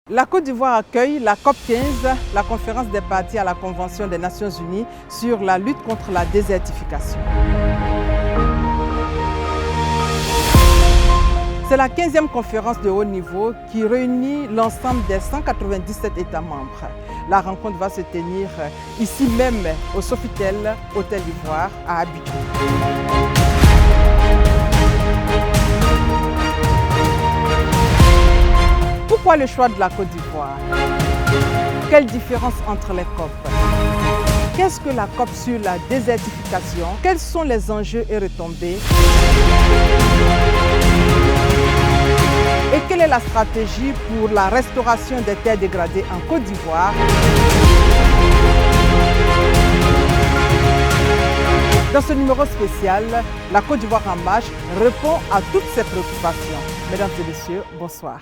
La Côte d'Ivoire accueille la COP15, la conférence des parties à la Convention des Nations Unies sur la lutte contre la désertification. C'est la 15e conférence de haut niveau qui réunit l'ensemble des 197 États membres. La rencontre va se tenir ici même au Sofitel, Hôtel d'Ivoire, à Abidjan. Pourquoi le choix de la Côte d'Ivoire? Quelle différence entre les COP? Qu'est-ce que la COP sur la désertification? Quels sont les enjeux et retombées? Et quelle est la stratégie pour la restauration des terres dégradées en Côte d'Ivoire? Dans ce numéro spécial, la Côte d'Ivoire en marche répond à toutes ces préoccupations. Mesdames et messieurs, bonsoir.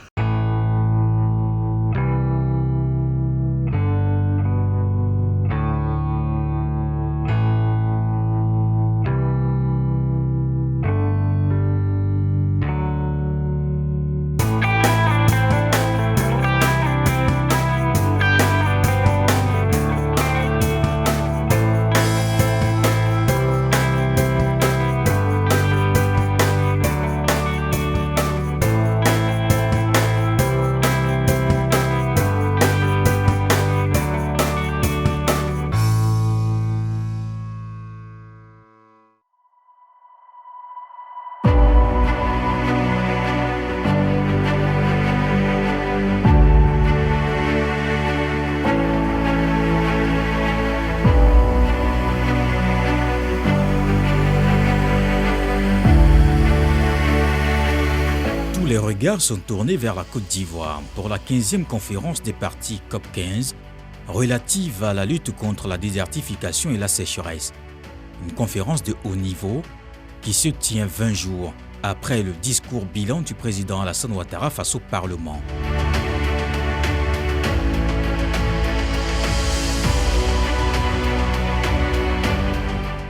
Les regards sont tournés vers la Côte d'Ivoire pour la 15e conférence des parties COP15 relative à la lutte contre la désertification et la sécheresse. Une conférence de haut niveau qui se tient 20 jours après le discours bilan du président Alassane Ouattara face au Parlement.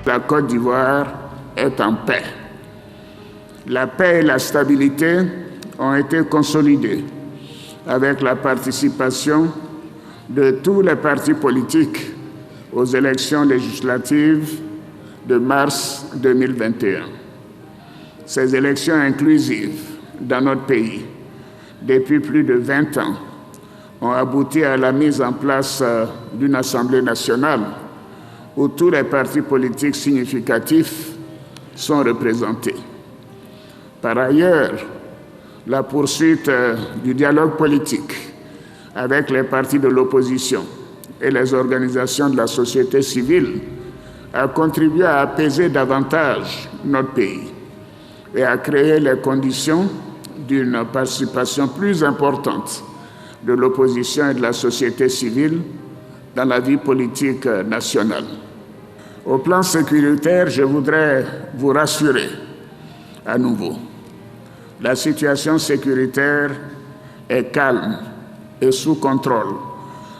La Côte d'Ivoire est en paix. La paix et la stabilité ont été consolidées avec la participation de tous les partis politiques aux élections législatives de mars 2021. Ces élections inclusives dans notre pays, depuis plus de 20 ans, ont abouti à la mise en place d'une Assemblée nationale où tous les partis politiques significatifs sont représentés. Par ailleurs, la poursuite du dialogue politique avec les partis de l'opposition et les organisations de la société civile a contribué à apaiser davantage notre pays et à créer les conditions d'une participation plus importante de l'opposition et de la société civile dans la vie politique nationale. Au plan sécuritaire, je voudrais vous rassurer à nouveau. La situation sécuritaire est calme et sous contrôle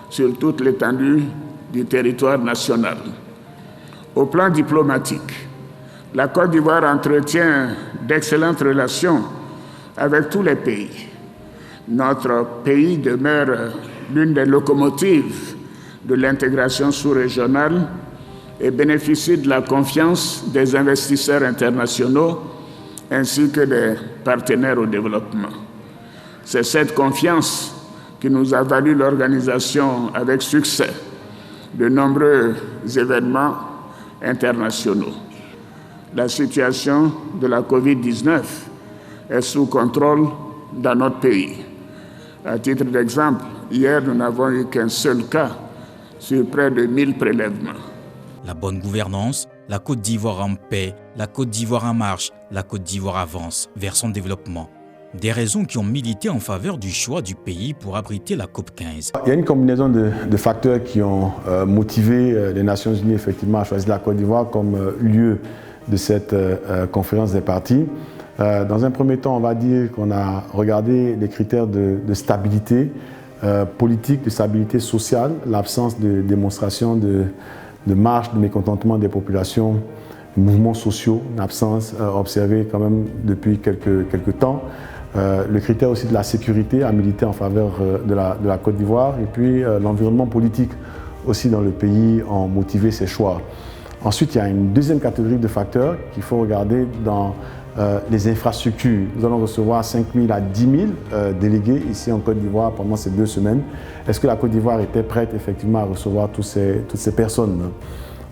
sur toute l'étendue du territoire national. Au plan diplomatique, la Côte d'Ivoire entretient d'excellentes relations avec tous les pays. Notre pays demeure l'une des locomotives de l'intégration sous-régionale et bénéficie de la confiance des investisseurs internationaux ainsi que des partenaires au développement. C'est cette confiance qui nous a valu l'organisation avec succès de nombreux événements internationaux. La situation de la COVID-19 est sous contrôle dans notre pays. À titre d'exemple, hier, nous n'avons eu qu'un seul cas sur près de 1000 prélèvements. La bonne gouvernance, la Côte d'Ivoire en paix, la Côte d'Ivoire en marche, la Côte d'Ivoire avance vers son développement. Des raisons qui ont milité en faveur du choix du pays pour abriter la COP15. Il y a une combinaison de facteurs qui ont motivé les Nations Unies effectivement à choisir la Côte d'Ivoire comme lieu de cette conférence des parties. Dans un premier temps, on va dire qu'on a regardé les critères de stabilité politique, de stabilité sociale, l'absence de démonstration de marche, de mécontentement des populations, mouvements sociaux, une absence observée quand même depuis quelques temps. Le critère aussi de la sécurité a milité en faveur de la Côte d'Ivoire et puis l'environnement politique aussi dans le pays ont motivé ces choix. Ensuite, il y a une deuxième catégorie de facteurs qu'il faut regarder dans les infrastructures. Nous allons recevoir 5 000 à 10 000 délégués ici en Côte d'Ivoire pendant ces 2 semaines. Est-ce que la Côte d'Ivoire était prête effectivement à recevoir toutes ces personnes?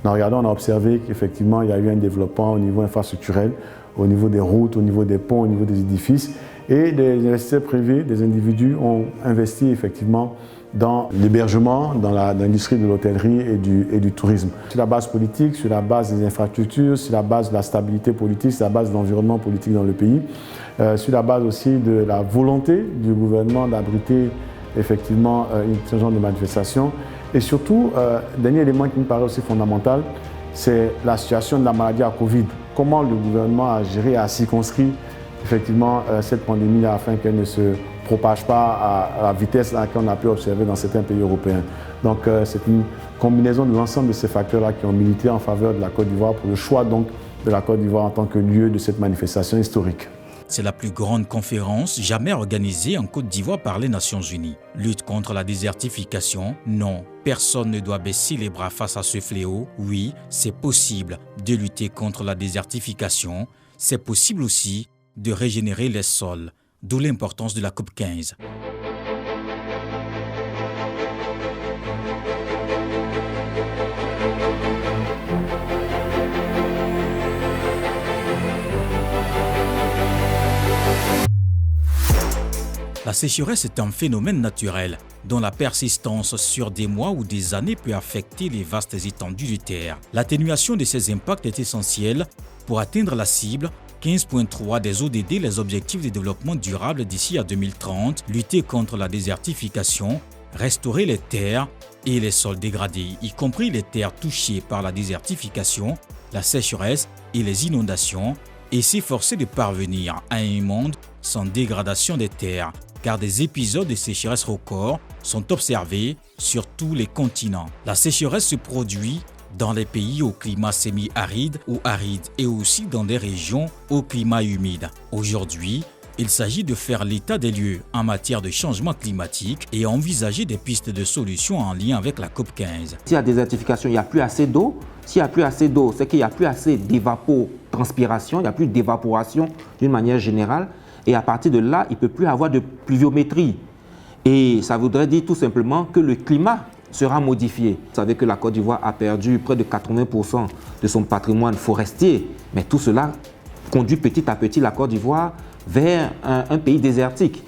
En regardant, on a observé qu'effectivement, il y a eu un développement au niveau infrastructurel, au niveau des routes, au niveau des ponts, au niveau des édifices. Et des investisseurs privés, des individus ont investi effectivement dans l'hébergement, dans l'industrie de l'hôtellerie et du tourisme. Sur la base politique, sur la base des infrastructures, sur la base de la stabilité politique, sur la base de l'environnement politique dans le pays, sur la base aussi de la volonté du gouvernement d'abriter effectivement ce genre de manifestation. Et surtout, dernier élément qui me paraît aussi fondamental, c'est la situation de la maladie à Covid. Comment le gouvernement a géré, a circonscrit effectivement cette pandémie-là afin qu'elle ne se propage pas à la vitesse à laquelle on a pu observer dans certains pays européens. Donc c'est une combinaison de l'ensemble de ces facteurs-là qui ont milité en faveur de la Côte d'Ivoire pour le choix donc de la Côte d'Ivoire en tant que lieu de cette manifestation historique. C'est la plus grande conférence jamais organisée en Côte d'Ivoire par les Nations Unies. Lutte contre la désertification? Non, personne ne doit baisser les bras face à ce fléau. Oui, c'est possible de lutter contre la désertification. C'est possible aussi de régénérer les sols, d'où l'importance de la COP 15. La sécheresse est un phénomène naturel dont la persistance sur des mois ou des années peut affecter les vastes étendues de terre. L'atténuation de ces impacts est essentielle pour atteindre la cible 15.3 des ODD, les objectifs de développement durable d'ici à 2030, lutter contre la désertification, restaurer les terres et les sols dégradés, y compris les terres touchées par la désertification, la sécheresse et les inondations, et s'efforcer de parvenir à un monde sans dégradation des terres, car des épisodes de sécheresse records sont observés sur tous les continents. La sécheresse se produit dans les pays au climat semi-aride ou aride et aussi dans des régions au climat humide. Aujourd'hui, il s'agit de faire l'état des lieux en matière de changement climatique et envisager des pistes de solutions en lien avec la COP 15. S'il y a désertification, il n'y a plus assez d'eau. S'il n'y a plus assez d'eau, c'est qu'il n'y a plus assez d'évapotranspiration, il n'y a plus d'évaporation d'une manière générale. Et à partir de là, il ne peut plus avoir de pluviométrie. Et ça voudrait dire tout simplement que le climat sera modifié. Vous savez que la Côte d'Ivoire a perdu près de 80% de son patrimoine forestier. Mais tout cela conduit petit à petit la Côte d'Ivoire vers un pays désertique.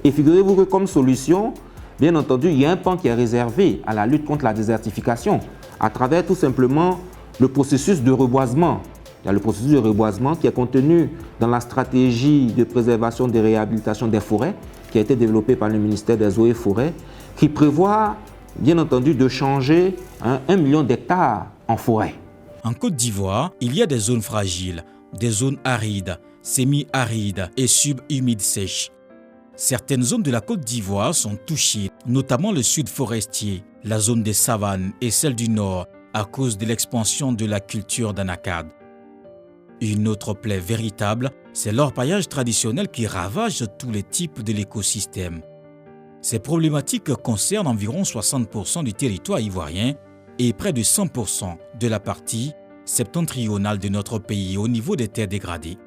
Et figurez-vous que comme solution, bien entendu, il y a un pan qui est réservé à la lutte contre la désertification à travers tout simplement le processus de reboisement. Il y a le processus de reboisement qui est contenu dans la stratégie de préservation et de réhabilitation des forêts qui a été développée par le ministère des Eaux et Forêts, qui prévoit bien entendu de changer 1 million d'hectares en forêt. En Côte d'Ivoire, il y a des zones fragiles, des zones arides, semi-arides et subhumides sèches. Certaines zones de la Côte d'Ivoire sont touchées, notamment le sud forestier, la zone des savanes et celle du nord, à cause de l'expansion de la culture d'anacarde. Une autre plaie véritable, c'est l'orpaillage traditionnel qui ravage tous les types de l'écosystème. Ces problématiques concernent environ 60% du territoire ivoirien et près de 100% de la partie septentrionale de notre pays au niveau des terres dégradées.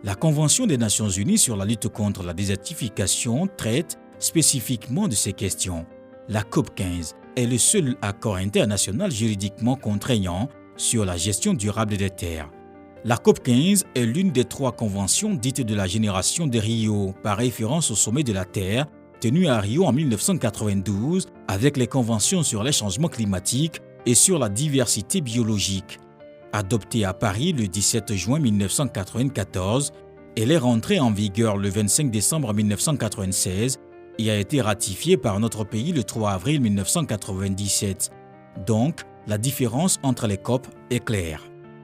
La Convention des Nations Unies sur la lutte contre la désertification traite spécifiquement de ces questions. La COP 15 est le seul accord international juridiquement contraignant sur la gestion durable des terres. La COP 15 est l'une des 3 conventions dites de la génération de Rio, par référence au sommet de la Terre, tenu à Rio en 1992, avec les conventions sur les changements climatiques et sur la diversité biologique. Adoptée à Paris le 17 juin 1994, elle est rentrée en vigueur le 25 décembre 1996 et a été ratifiée par notre pays le 3 avril 1997. Donc, la différence entre les COP est claire.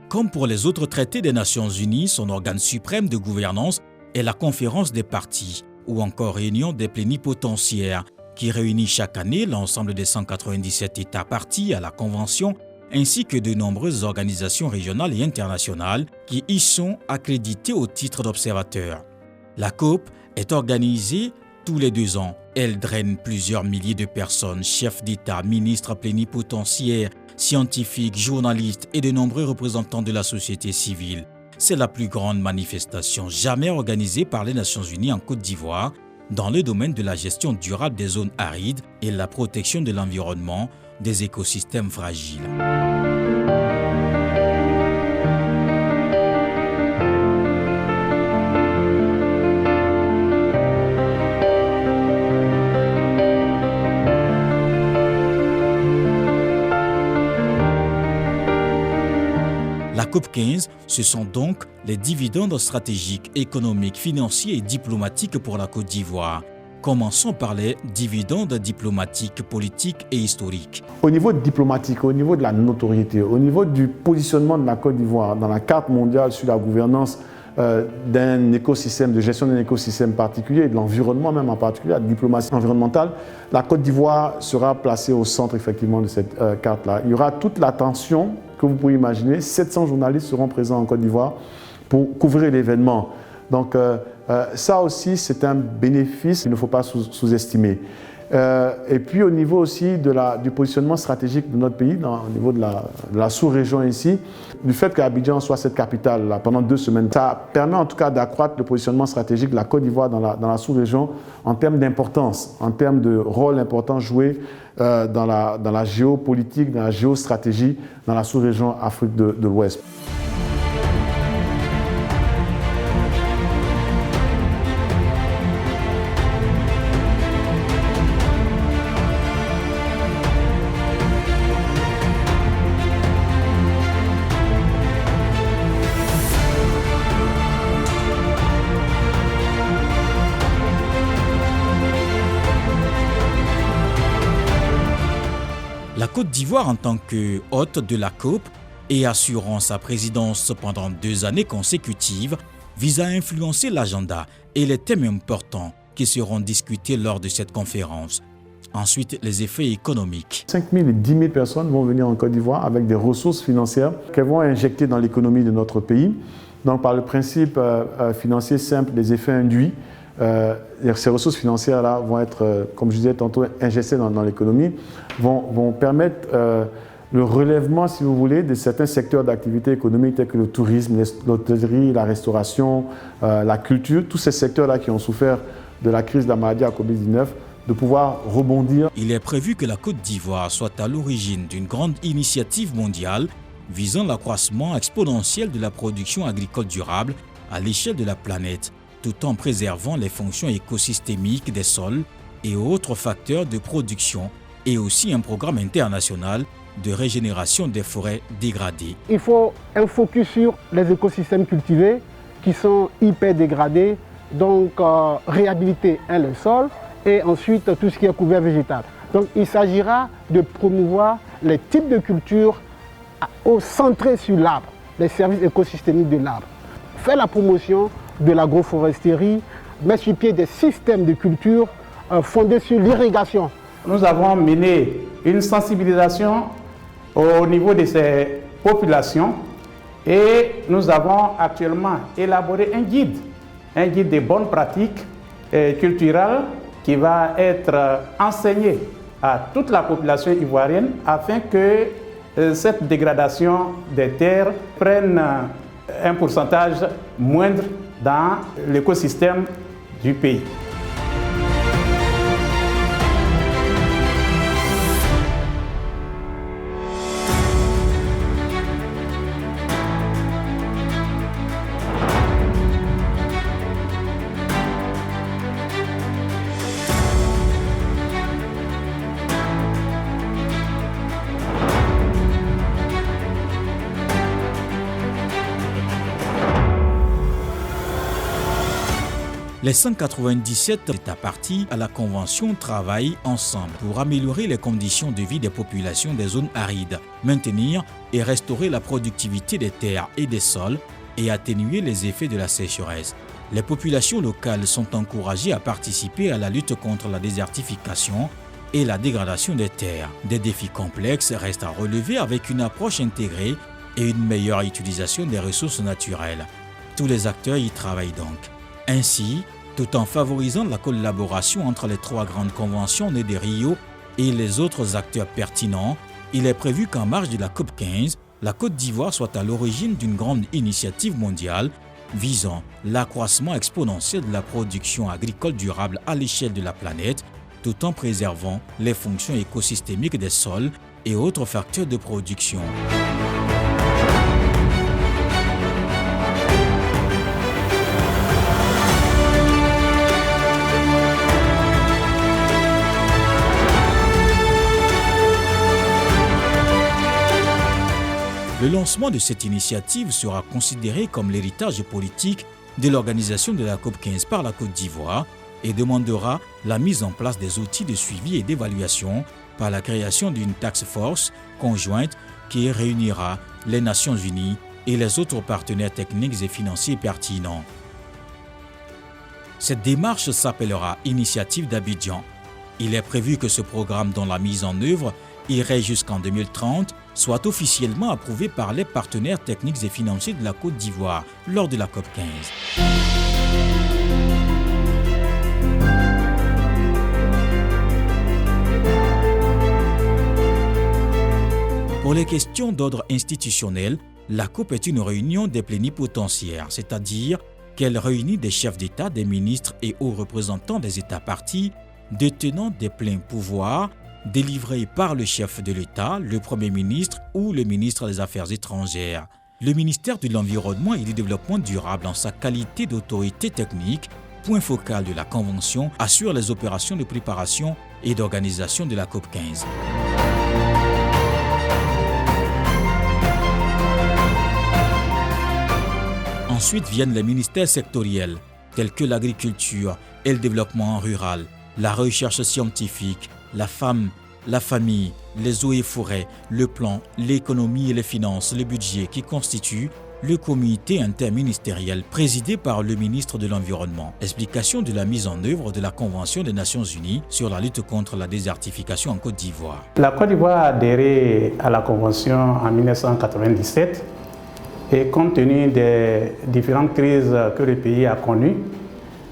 Comme pour les autres traités des Nations Unies, son organe suprême de gouvernance est la Conférence des parties, ou encore Réunion des plénipotentiaires, qui réunit chaque année l'ensemble des 197 États parties à la Convention, ainsi que de nombreuses organisations régionales et internationales qui y sont accréditées au titre d'observateurs. La COP est organisée tous les 2 ans. Elle draine plusieurs milliers de personnes, chefs d'État, ministres plénipotentiaires, scientifiques, journalistes et de nombreux représentants de la société civile. C'est la plus grande manifestation jamais organisée par les Nations Unies en Côte d'Ivoire dans le domaine de la gestion durable des zones arides et la protection de l'environnement, des écosystèmes fragiles. La COP15, ce sont donc les dividendes stratégiques, économiques, financiers et diplomatiques pour la Côte d'Ivoire. Commençons par les dividendes diplomatiques, politiques et historiques. Au niveau diplomatique, au niveau de la notoriété, au niveau du positionnement de la Côte d'Ivoire dans la carte mondiale sur la gouvernance d'un écosystème, de gestion d'un écosystème particulier, de l'environnement même en particulier, la diplomatie environnementale, la Côte d'Ivoire sera placée au centre effectivement de cette carte-là. Il y aura toute l'attention que vous pouvez imaginer. 700 journalistes seront présents en Côte d'Ivoire pour couvrir l'événement. Donc ça aussi, c'est un bénéfice qu'il ne faut pas sous-estimer. Et puis au niveau aussi du positionnement stratégique de notre pays, au niveau de la sous-région ici, du fait qu'Abidjan soit cette capitale là, pendant 2 semaines, ça permet en tout cas d'accroître le positionnement stratégique de la Côte d'Ivoire dans la sous-région en termes d'importance, en termes de rôle important joué dans la géopolitique, dans la géostratégie, dans la sous-région Afrique de l'Ouest. La Côte d'Ivoire, en tant que hôte de la COP et assurant sa présidence pendant 2 années consécutives, vise à influencer l'agenda et les thèmes importants qui seront discutés lors de cette conférence. Ensuite, les effets économiques. 5 000 et 10 000 personnes vont venir en Côte d'Ivoire avec des ressources financières qu'elles vont injecter dans l'économie de notre pays. Donc, par le principe financier simple des effets induits, ces ressources financières-là vont être, comme je disais tantôt, injectées dans l'économie, vont permettre le relèvement, si vous voulez, de certains secteurs d'activité économique tels que le tourisme, l'hôtellerie, la restauration, la culture, tous ces secteurs-là qui ont souffert de la crise de la maladie à Covid-19, de pouvoir rebondir. Il est prévu que la Côte d'Ivoire soit à l'origine d'une grande initiative mondiale visant l'accroissement exponentiel de la production agricole durable à l'échelle de la planète, tout en préservant les fonctions écosystémiques des sols et autres facteurs de production, et aussi un programme international de régénération des forêts dégradées. Il faut un focus sur les écosystèmes cultivés qui sont hyper dégradés, donc réhabiliter le sol et ensuite tout ce qui est couvert végétal. Donc il s'agira de promouvoir les types de cultures centrés sur l'arbre, les services écosystémiques de l'arbre. Faire la promotion de l'agroforesterie, mettre sur pied des systèmes de culture fondés sur l'irrigation. Nous avons mené une sensibilisation au niveau de ces populations et nous avons actuellement élaboré un guide de bonnes pratiques culturelles qui va être enseigné à toute la population ivoirienne afin que cette dégradation des terres prenne un pourcentage moindre dans l'écosystème du pays. Les 197 États partis à la Convention travaillent ensemble pour améliorer les conditions de vie des populations des zones arides, maintenir et restaurer la productivité des terres et des sols et atténuer les effets de la sécheresse. Les populations locales sont encouragées à participer à la lutte contre la désertification et la dégradation des terres. Des défis complexes restent à relever avec une approche intégrée et une meilleure utilisation des ressources naturelles. Tous les acteurs y travaillent donc. Ainsi, Tout en favorisant la collaboration entre les 3 grandes conventions nées de Rio et les autres acteurs pertinents, il est prévu qu'en marge de la COP15, la Côte d'Ivoire soit à l'origine d'une grande initiative mondiale visant l'accroissement exponentiel de la production agricole durable à l'échelle de la planète, tout en préservant les fonctions écosystémiques des sols et autres facteurs de production. Le lancement de cette initiative sera considéré comme l'héritage politique de l'organisation de la COP15 par la Côte d'Ivoire et demandera la mise en place des outils de suivi et d'évaluation par la création d'une task force conjointe qui réunira les Nations Unies et les autres partenaires techniques et financiers pertinents. Cette démarche s'appellera Initiative d'Abidjan. Il est prévu que ce programme, dont la mise en œuvre irait jusqu'en 2030, soit officiellement approuvé par les partenaires techniques et financiers de la Côte d'Ivoire lors de la COP15. Pour les questions d'ordre institutionnel, la COP est une réunion des plénipotentiaires, c'est-à-dire qu'elle réunit des chefs d'État, des ministres et hauts représentants des États parties, détenant des pleins pouvoirs, délivrés par le chef de l'État, le Premier ministre ou le ministre des Affaires étrangères. Le ministère de l'Environnement et du Développement durable, en sa qualité d'autorité technique, point focal de la Convention, assure les opérations de préparation et d'organisation de la COP15. Ensuite viennent les ministères sectoriels, tels que l'agriculture et le développement rural, la recherche scientifique, la femme, la famille, les eaux et forêts, le plan, l'économie et les finances, le budget qui constituent le comité interministériel présidé par le ministre de l'Environnement. Explication de la mise en œuvre de la Convention des Nations Unies sur la lutte contre la désertification en Côte d'Ivoire. La Côte d'Ivoire a adhéré à la Convention en 1997 et compte tenu des différentes crises que le pays a connues,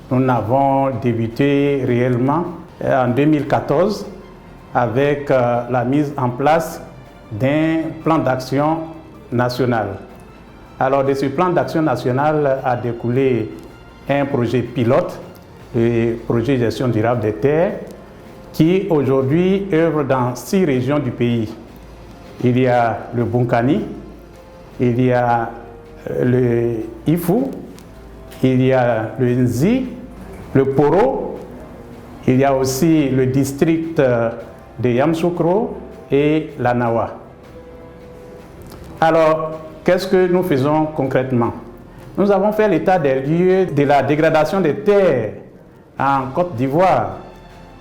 nous avons débuté réellement en 2014 avec la mise en place d'un plan d'action national. Alors de ce plan d'action national a découlé un projet pilote, le projet de gestion durable des terres, qui aujourd'hui œuvre dans 6 régions du pays. Il y a le Bunkani, il y a le Ifu, il y a le Nzi, le Poro, il y a aussi le district de Yamoussoukro et la Nawa. Alors, qu'est-ce que nous faisons concrètement? Nous avons fait l'état des lieux de la dégradation des terres en Côte d'Ivoire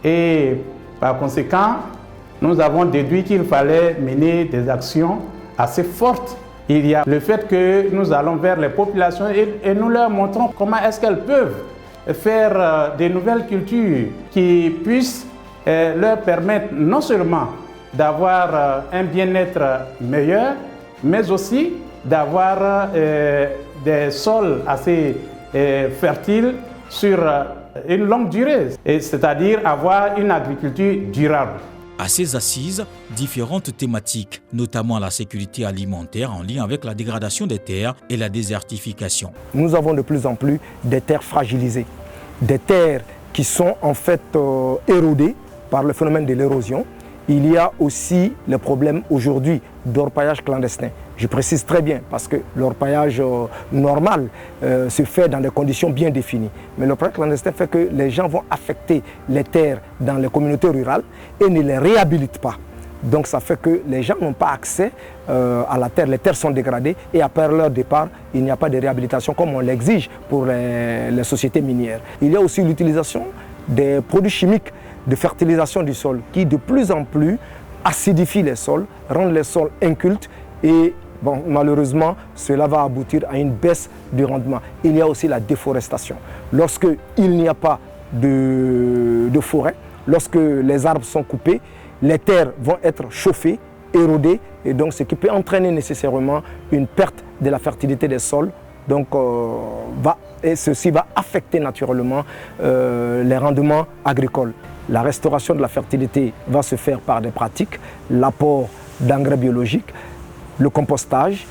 et par conséquent, nous avons déduit qu'il fallait mener des actions assez fortes. Il y a le fait que nous allons vers les populations et nous leur montrons comment est-ce qu'elles peuvent faire des nouvelles cultures qui puissent leur permettre non seulement d'avoir un bien-être meilleur, mais aussi d'avoir des sols assez fertiles sur une longue durée, c'est-à-dire avoir une agriculture durable. À ces assises, différentes thématiques, notamment la sécurité alimentaire en lien avec la dégradation des terres et la désertification. Nous avons de plus en plus des terres fragilisées, des terres qui sont en fait érodées par le phénomène de l'érosion. Il y a aussi le problème aujourd'hui d'orpaillage clandestin. Je précise très bien parce que l'orpaillage normal se fait dans des conditions bien définies. Mais l'orpaillage clandestin fait que les gens vont affecter les terres dans les communautés rurales et ne les réhabilitent pas. Donc ça fait que les gens n'ont pas accès à la terre, les terres sont dégradées et après leur départ, il n'y a pas de réhabilitation comme on l'exige pour les sociétés minières. Il y a aussi l'utilisation des produits chimiques de fertilisation du sol qui de plus en plus acidifient les sols, rendent les sols incultes et bon, malheureusement cela va aboutir à une baisse du rendement. Il y a aussi la déforestation. Lorsqu'il n'y a pas de forêt, lorsque les arbres sont coupés, les terres vont être chauffées, érodées et donc ce qui peut entraîner nécessairement une perte de la fertilité des sols Donc, et ceci va affecter naturellement les rendements agricoles. La restauration de la fertilité va se faire par des pratiques, l'apport d'engrais biologiques, le compostage,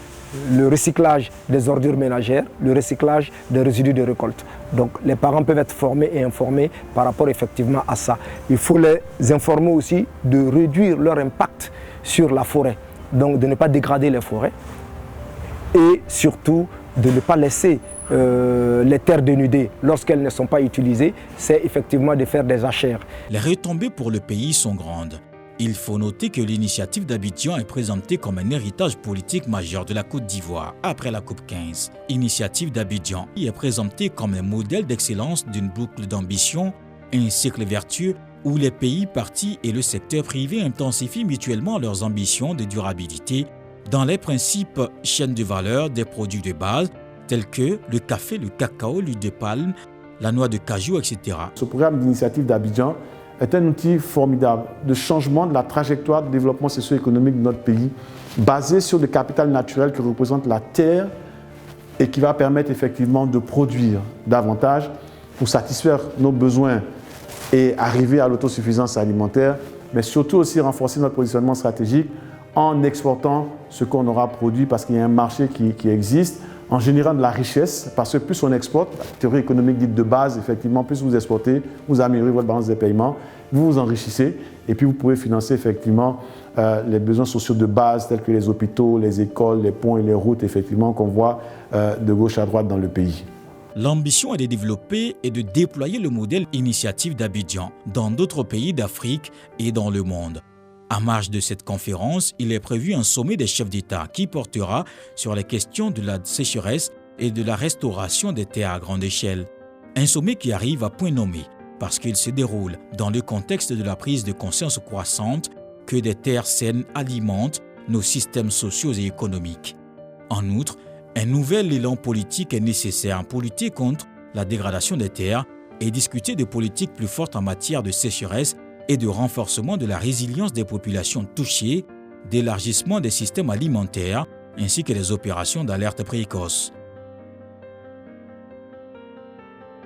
le recyclage des ordures ménagères, le recyclage des résidus de récolte. Donc les parents peuvent être formés et informés par rapport effectivement à ça. Il faut les informer aussi de réduire leur impact sur la forêt, donc de ne pas dégrader les forêts et surtout de ne pas laisser les terres dénudées lorsqu'elles ne sont pas utilisées, c'est effectivement de faire des jachères. Les retombées pour le pays sont grandes. Il faut noter que l'initiative d'Abidjan est présentée comme un héritage politique majeur de la Côte d'Ivoire après la COP15. L'initiative d'Abidjan est présentée comme un modèle d'excellence d'une boucle d'ambition, un cycle vertueux où les pays parties et le secteur privé intensifient mutuellement leurs ambitions de durabilité dans les principes chaîne de valeur des produits de base tels que le café, le cacao, l'huile de palme, la noix de cajou, etc. Ce programme d'initiative d'Abidjan est un outil formidable de changement de la trajectoire de développement socio-économique de notre pays, basé sur le capital naturel que représente la terre et qui va permettre effectivement de produire davantage pour satisfaire nos besoins et arriver à l'autosuffisance alimentaire, mais surtout aussi renforcer notre positionnement stratégique en exportant ce qu'on aura produit parce qu'il y a un marché qui existe, en générant de la richesse, parce que plus on exporte, la théorie économique dite de base, effectivement, plus vous exportez, vous améliorez votre balance des paiements, vous vous enrichissez, et puis vous pouvez financer effectivement les besoins sociaux de base, tels que les hôpitaux, les écoles, les ponts et les routes, effectivement, qu'on voit de gauche à droite dans le pays. L'ambition est de développer et de déployer le modèle initiative d'Abidjan dans d'autres pays d'Afrique et dans le monde. En marge de cette conférence, il est prévu un sommet des chefs d'État qui portera sur les questions de la sécheresse et de la restauration des terres à grande échelle. Un sommet qui arrive à point nommé parce qu'il se déroule dans le contexte de la prise de conscience croissante que des terres saines alimentent nos systèmes sociaux et économiques. En outre, un nouvel élan politique est nécessaire pour lutter contre la dégradation des terres et discuter de politiques plus fortes en matière de sécheresse et de renforcement de la résilience des populations touchées, d'élargissement des systèmes alimentaires, ainsi que des opérations d'alerte précoce.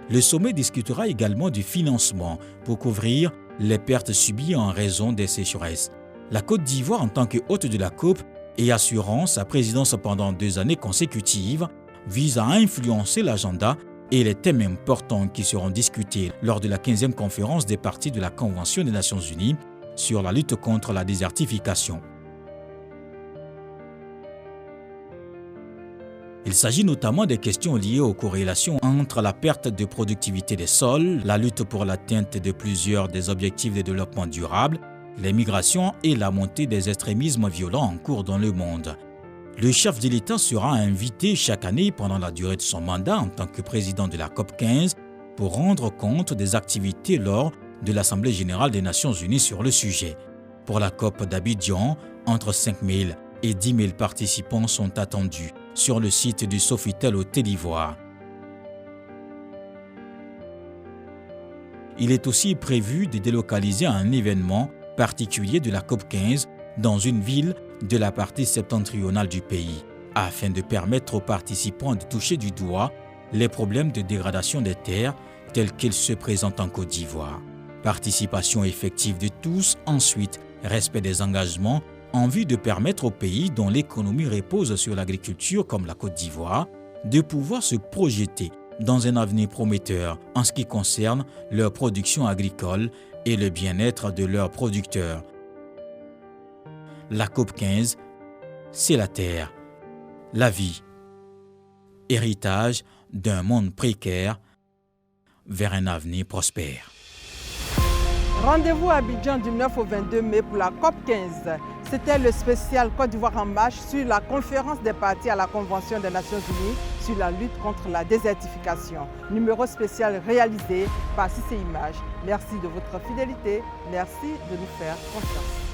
Le sommet discutera également du financement pour couvrir les pertes subies en raison des sécheresses. La Côte d'Ivoire, en tant que hôte de la COP et assurant sa présidence pendant 2 années consécutives, vise à influencer l'agenda et les thèmes importants qui seront discutés lors de la 15e conférence des parties de la Convention des Nations Unies sur la lutte contre la désertification. Il s'agit notamment des questions liées aux corrélations entre la perte de productivité des sols, la lutte pour l'atteinte de plusieurs des objectifs de développement durable, les migrations et la montée des extrémismes violents en cours dans le monde. Le chef de l'État sera invité chaque année pendant la durée de son mandat en tant que président de la COP15 pour rendre compte des activités lors de l'Assemblée générale des Nations unies sur le sujet. Pour la COP d'Abidjan, entre 5 000 et 10 000 participants sont attendus sur le site du Sofitel au Côte d'Ivoire. Il est aussi prévu de délocaliser un événement particulier de la COP15 dans une ville de la partie septentrionale du pays, afin de permettre aux participants de toucher du doigt les problèmes de dégradation des terres tels qu'ils se présentent en Côte d'Ivoire. Participation effective de tous, ensuite respect des engagements en vue de permettre aux pays dont l'économie repose sur l'agriculture comme la Côte d'Ivoire de pouvoir se projeter dans un avenir prometteur en ce qui concerne leur production agricole et le bien-être de leurs producteurs. La COP15, c'est la terre, la vie, héritage d'un monde précaire vers un avenir prospère. Rendez-vous à Abidjan du 9 au 22 mai pour la COP15. C'était le spécial Côte d'Ivoire en marche sur la conférence des parties à la Convention des Nations Unies sur la lutte contre la désertification. Numéro spécial réalisé par CC Images. Merci de votre fidélité. Merci de nous faire confiance.